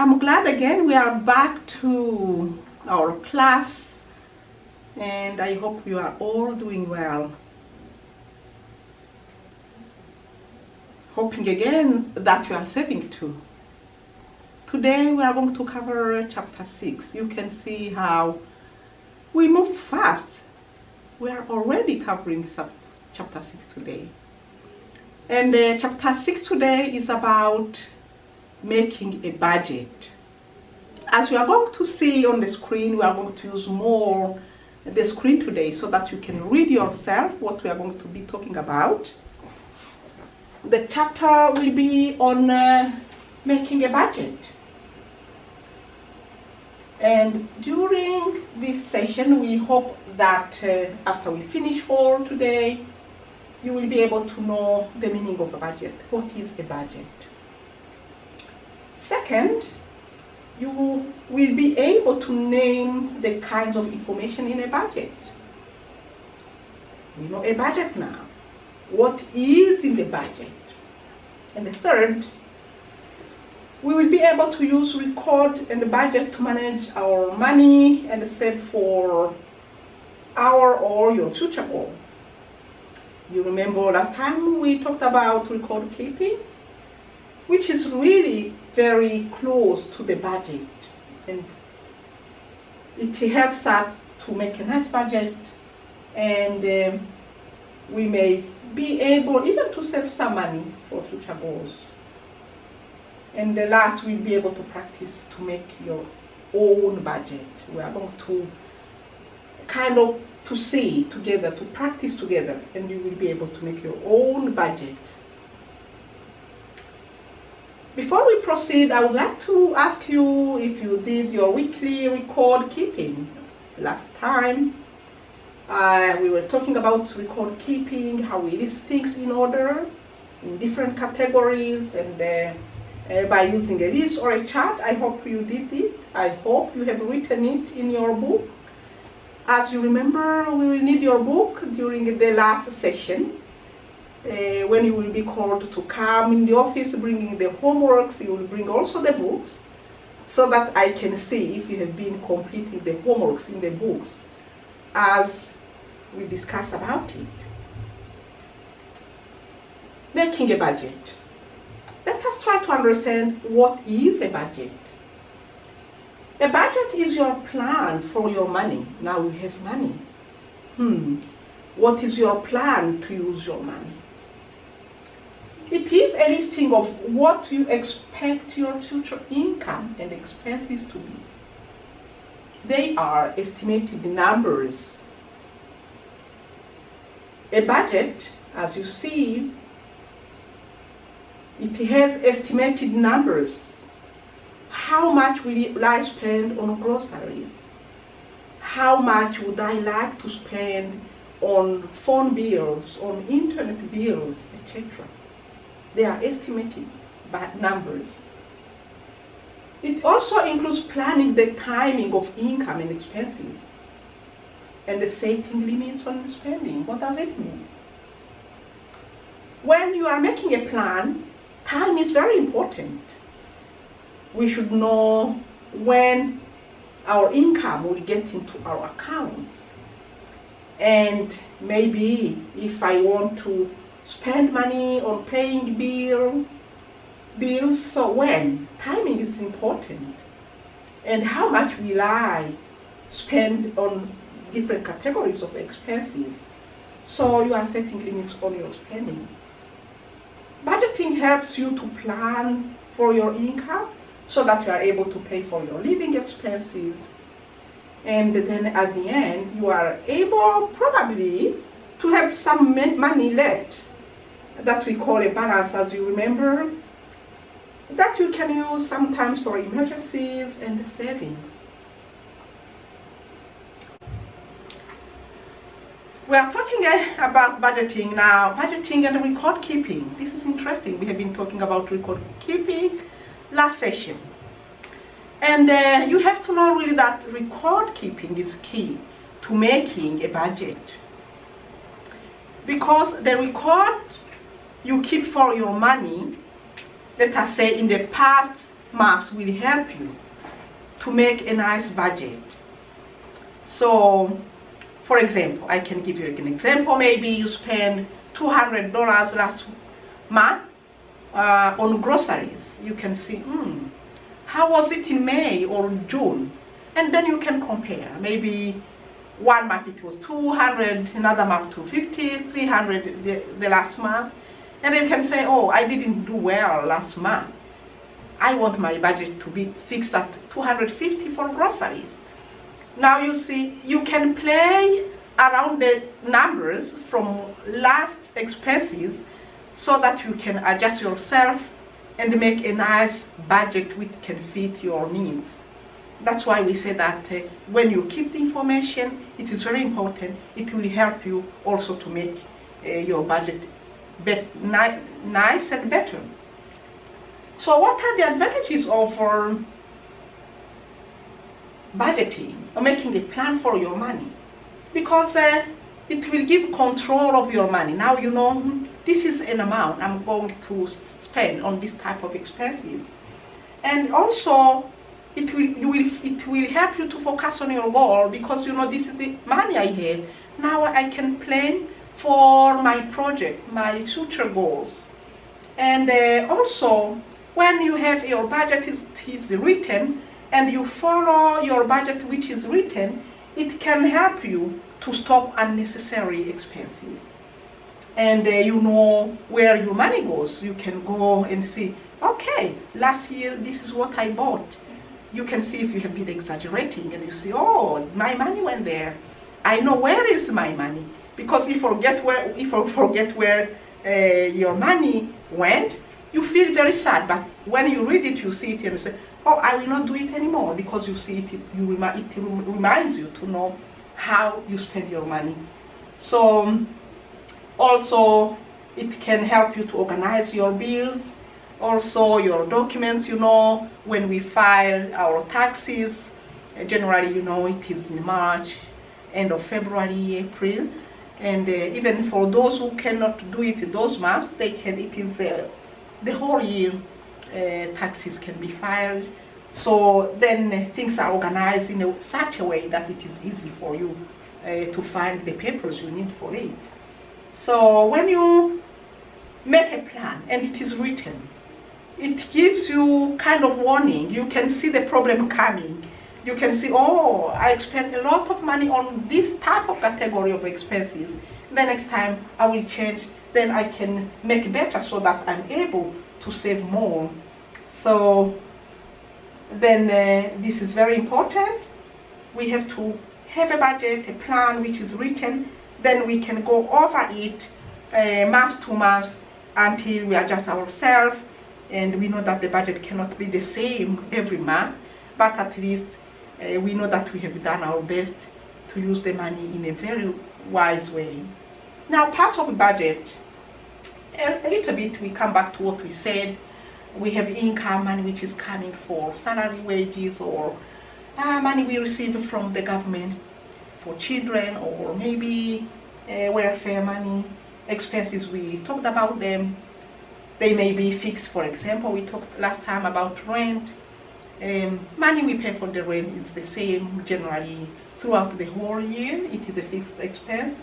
I'm glad again we are back to our class, and I hope you are all doing well. Hoping again that you are saving too. Today we are going to cover chapter 6. You can see how we move fast. We are already covering chapter 6 today. And chapter 6 today is about making a budget. As we are going to see on the screen, we are going to use more the screen today so that you can read yourself what we are going to be talking about. The chapter will be on making a budget. And during this session, we hope that after we finish all today, you will be able to know the meaning of a budget. What is a budget? Second, you will be able to name the kinds of information in a budget. We know a budget now. What is in the budget? And the third, we will be able to use record and the budget to manage our money and save for our or your future goal. You remember last time we talked about record keeping, which is really very close to the budget, and it helps us to make a nice budget, and we may be able even to save some money for future goals. And the last, we'll be able to practice to make your own budget. We are going to kind of to see together, to practice together, and you will be able to make your own budget. Before we proceed, I would like to ask you if you did your weekly record keeping. Last time we were talking about record keeping, how we list things in order in different categories, and by using a list or a chart. I hope you did it. I hope you have written it in your book. As you remember, we will need your book during the last session. When you will be called to come in the office bringing the homeworks, you will bring also the books so that I can see if you have been completing the homeworks in the books as we discuss about it. Making a budget. Let us try to understand what is a budget. A budget is your plan for your money. Now you have money. What is your plan to use your money? It is a listing of what you expect your future income and expenses to be. They are estimated numbers. A budget, as you see, it has estimated numbers. How much will I spend on groceries? How much would I like to spend on phone bills, on internet bills, etc.? They are estimated by numbers. It also includes planning the timing of income and expenses and the setting limits on spending. What does it mean? When you are making a plan, time is very important. We should know when our income will get into our accounts. And maybe if I want to spend money on paying bills, so when? Timing is important. And how much will I spend on different categories of expenses? So you are setting limits on your spending. Budgeting helps you to plan for your income so that you are able to pay for your living expenses. And then at the end, you are able probably to have some money left that we call a balance, as you remember, that you can use sometimes for emergencies and savings. We are talking about budgeting now, budgeting and record keeping. This is interesting. We have been talking about record keeping last session. And you have to know really that record keeping is key to making a budget. Because the record you keep for your money, let us say in the past maths will help you to make a nice budget. So, for example, I can give you an example. Maybe you spend $200 last month on groceries. You can see, how was it in May or June? And then you can compare. Maybe one month it was 200, another month 250, 300 the last month. And then you can say, oh, I didn't do well last month. I want my budget to be fixed at 250 for groceries. Now you see, you can play around the numbers from last expenses so that you can adjust yourself and make a nice budget which can fit your needs. That's why we say that when you keep the information, it is very important. It will help you also to make your budget nice and better. So what are the advantages of budgeting or making a plan for your money? Because it will give control of your money. Now you know, this is an amount I'm going to spend on this type of expenses. And also, it will help you to focus on your goal, because you know, this is the money I have. Now I can plan for my project, my future goals. And also, when you have your budget is written and you follow your budget which is written, it can help you to stop unnecessary expenses. And you know where your money goes. You can go and see, okay, last year this is what I bought. You can see if you have been exaggerating, and you see, oh, my money went there. I know where is my money. Because if you forget where your money went, you feel very sad. But when you read it, you see it and you say, oh, I will not do it anymore, because you see it, it reminds you to know how you spend your money. So also it can help you to organize your bills, also your documents. You know, when we file our taxes, generally, you know, it is in March, end of February, April. And even for those who cannot do it those months, they can. It is the whole year taxes can be filed. So then things are organized in such a way that it is easy for you to find the papers you need for it. So when you make a plan and it is written, it gives you kind of warning. You can see the problem coming. You can see, oh, I spent a lot of money on this type of category of expenses. The next time I will change, then I can make better so that I'm able to save more. So then this is very important. We have to have a budget, a plan which is written. Then we can go over it month to month until we adjust ourselves. And we know that the budget cannot be the same every month, but at least we know that we have done our best to use the money in a very wise way. Now, parts of the budget, a little bit, we come back to what we said. We have income money which is coming for salary, wages, or money we receive from the government for children, or maybe welfare money, expenses. We talked about them. They may be fixed. For example, we talked last time about rent. Money we pay for the rent is the same generally throughout the whole year. It is a fixed expense.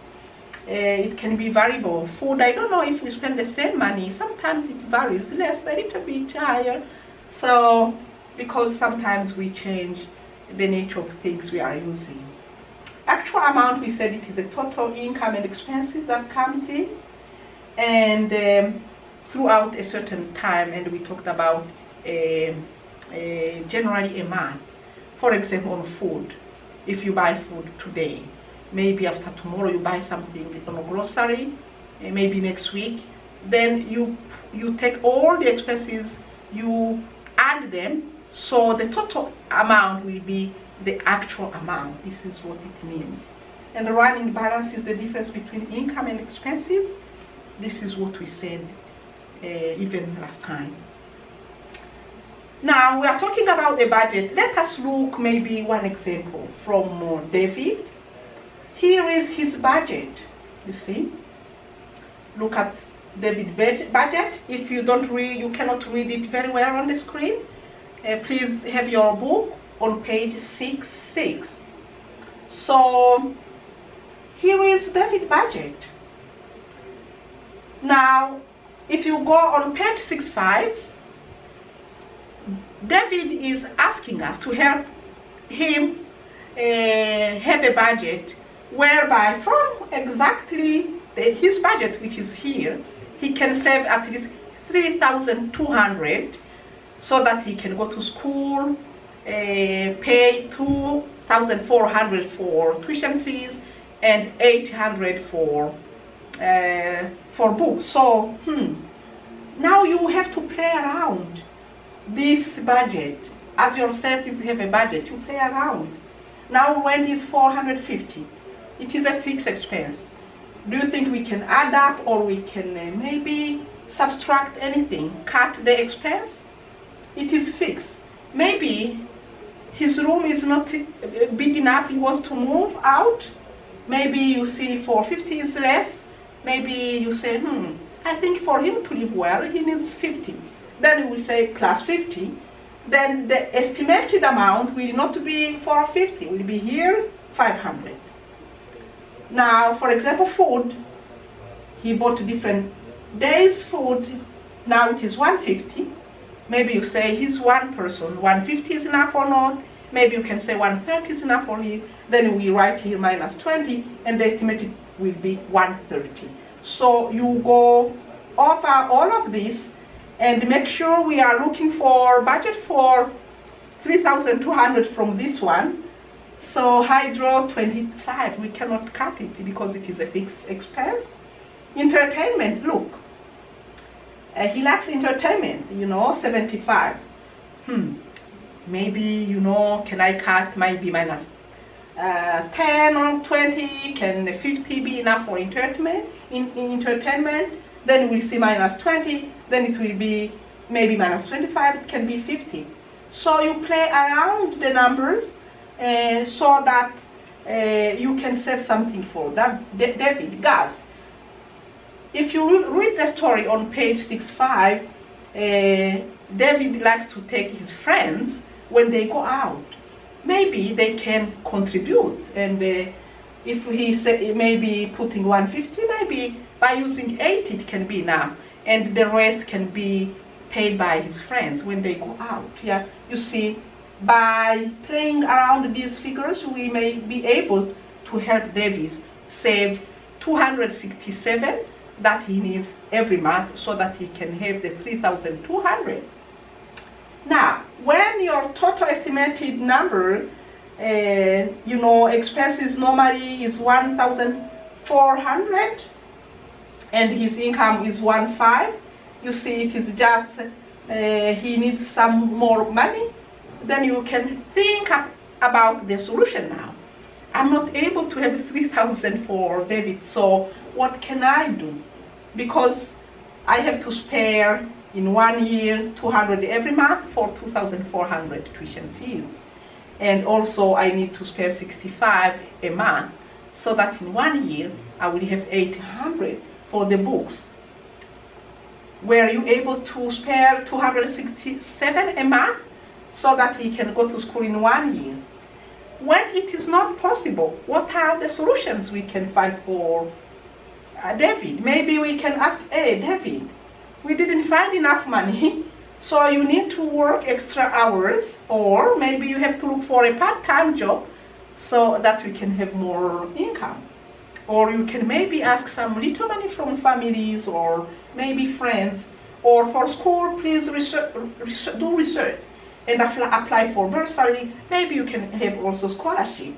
It can be variable. Food, I don't know if we spend the same money. Sometimes it varies less, a little bit higher. So, because sometimes we change the nature of things we are using. Actual amount, we said it is a total income and expenses that comes in. And throughout a certain time, and we talked about generally a month. For example, on food, if you buy food today, maybe after tomorrow you buy something on a grocery, maybe next week, then you take all the expenses, you add them, so the total amount will be the actual amount. This is what it means. And the running balance is the difference between income and expenses. This is what we said even last time. Now we are talking about the budget. Let us look maybe one example from David. Here is his budget. You see? Look at David's budget. If you don't read, you cannot read it very well on the screen. please have your book on page 66. So here is David budget. Now, if you go on page 65, David is asking us to help him have a budget whereby from exactly his budget, which is here, he can save at least 3,200 so that he can go to school, pay 2,400 for tuition fees and 800 for books. So now you have to play around this budget. As yourself, if you have a budget, you play around. Now rent is 450. It is a fixed expense. Do you think we can add up, or we can maybe subtract anything, cut the expense? It is fixed. Maybe his room is not big enough, he wants to move out. Maybe you see 450 is less. Maybe you say, I think for him to live well, he needs 50. Then we say plus 50. Then the estimated amount will not be 450, will be here 500. Now, for example, food, he bought different days food, now it is 150. Maybe you say he's one person, 150 is enough or not. Maybe you can say 130 is enough for him. Then we write here minus 20, and the estimated will be 130. So you go over all of this and make sure we are looking for budget for 3,200 from this one. So hydro 25, we cannot cut it because it is a fixed expense. Entertainment, look, he likes entertainment, 75. Maybe, can I cut maybe minus 10 or 20? Can 50 be enough for entertainment? In entertainment, then we'll see minus 20, then it will be maybe minus 25, it can be 50. So you play around the numbers so that you can save something for that. David, guys, if you read the story on page 65, David likes to take his friends when they go out. Maybe they can contribute, and if he say maybe putting 150, maybe by using 80 it can be enough, and the rest can be paid by his friends when they go out. Yeah, you see, by playing around these figures, we may be able to help David save 267 that he needs every month, so that he can have the 3,200. Now, when your total estimated number, expenses normally is 1,400, and his income is 1,500. You see, it is just he needs some more money. Then you can think about the solution now. I'm not able to have 3,000 for David, so what can I do? Because I have to spare in 1 year 200 every month for 2,400 tuition fees. And also I need to spare 65 a month, so that in 1 year I will have 800 for the books. Were you able to spare 267 a month so that he can go to school in 1 year? When it is not possible, what are the solutions we can find for David? Maybe we can ask, hey David, we didn't find enough money, so you need to work extra hours, or maybe you have to look for a part-time job so that we can have more income. Or you can maybe ask some little money from families or maybe friends. Or for school, please do research and apply for bursary. Maybe you can have also scholarship.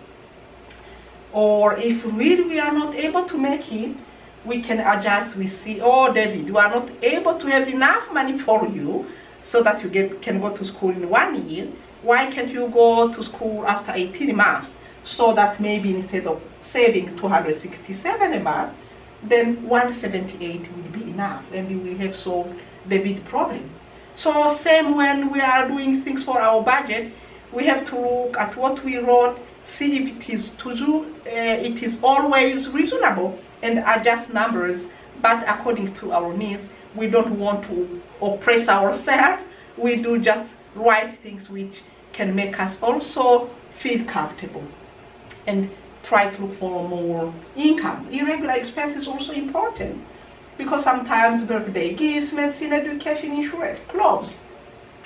Or if really we are not able to make it, we can adjust. We see, oh David, you are not able to have enough money for you so that you can go to school in 1 year. Why can't you go to school after 18 months? So that maybe instead of saving 267 a month, then 178 will be enough, and we will have solved the big problem. So same when we are doing things for our budget, we have to look at what we wrote, see if it is to do, it is always reasonable, and adjust numbers, but according to our needs. We don't want to oppress ourselves. We do just write things which can make us also feel comfortable and try to look for more income. Irregular expenses is also important because sometimes birthday gifts, medicine, education, insurance, clothes,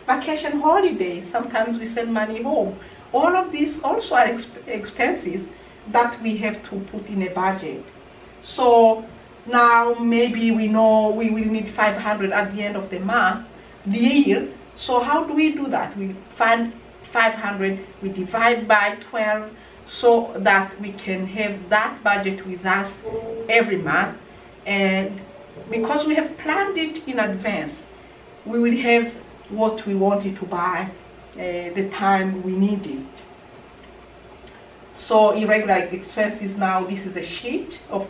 vacation holidays, sometimes we send money home. All of these also are expenses that we have to put in a budget. So now maybe we know we will need 500 at the end of the month, the year. So how do we do that? We find 500, we divide by 12 so that we can have that budget with us every month. And because we have planned it in advance, we will have what we wanted to buy the time we need it. So irregular expenses, now this is a sheet of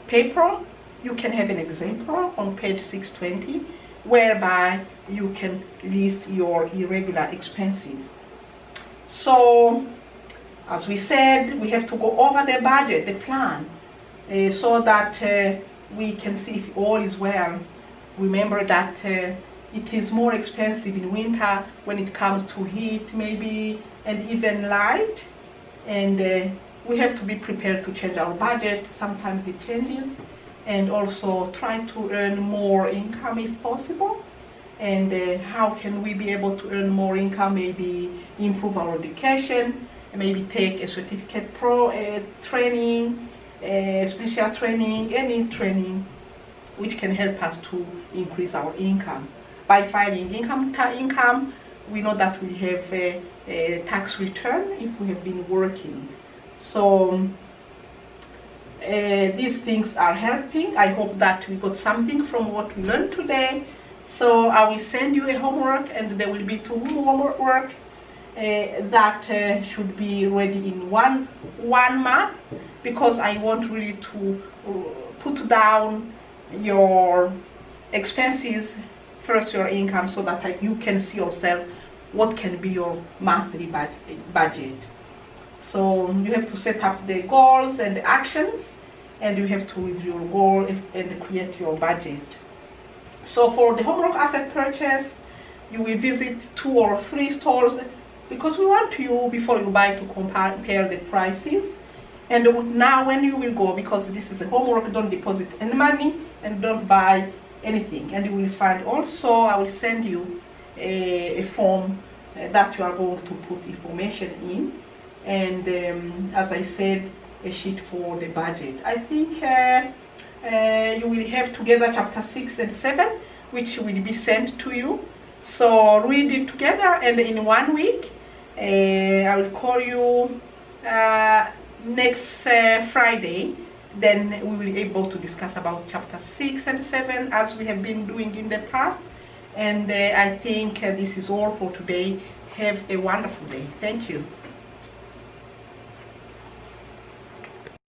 paper. You can have an example on page 620 whereby you can list your irregular expenses. So as we said, we have to go over the budget, the plan, so that we can see if all is well. Remember that it is more expensive in winter when it comes to heat maybe and even light, and we have to be prepared to change our budget. Sometimes it changes, and also try to earn more income if possible. And how can we be able to earn more income? Maybe improve our education, maybe take a certificate training, special training, any training which can help us to increase our income. By filing income, we know that we have a tax return if we have been working. So these things are helping. I hope that we got something from what we learned today. So I will send you a homework, and there will be 2 homework that should be ready in one month, because I want really to put down your expenses, first your income, so that you can see yourself what can be your monthly budget. So you have to set up the goals and the actions, and you have to review your goal and create your budget. So for the homework asset purchase, you will visit 2 or 3 stores, because we want you, before you buy, to compare the prices. And now when you will go, because this is a homework, don't deposit any money and don't buy anything. And you will find also, I will send you a form that you are going to put information in. And as I said, a sheet for the budget. I think you will have together chapter 6 and 7, which will be sent to you. So read it together, and in 1 week I will call you next Friday. Then we will be able to discuss about chapter 6 and 7 as we have been doing in the past. And I think this is all for today. Have a wonderful day. Thank you.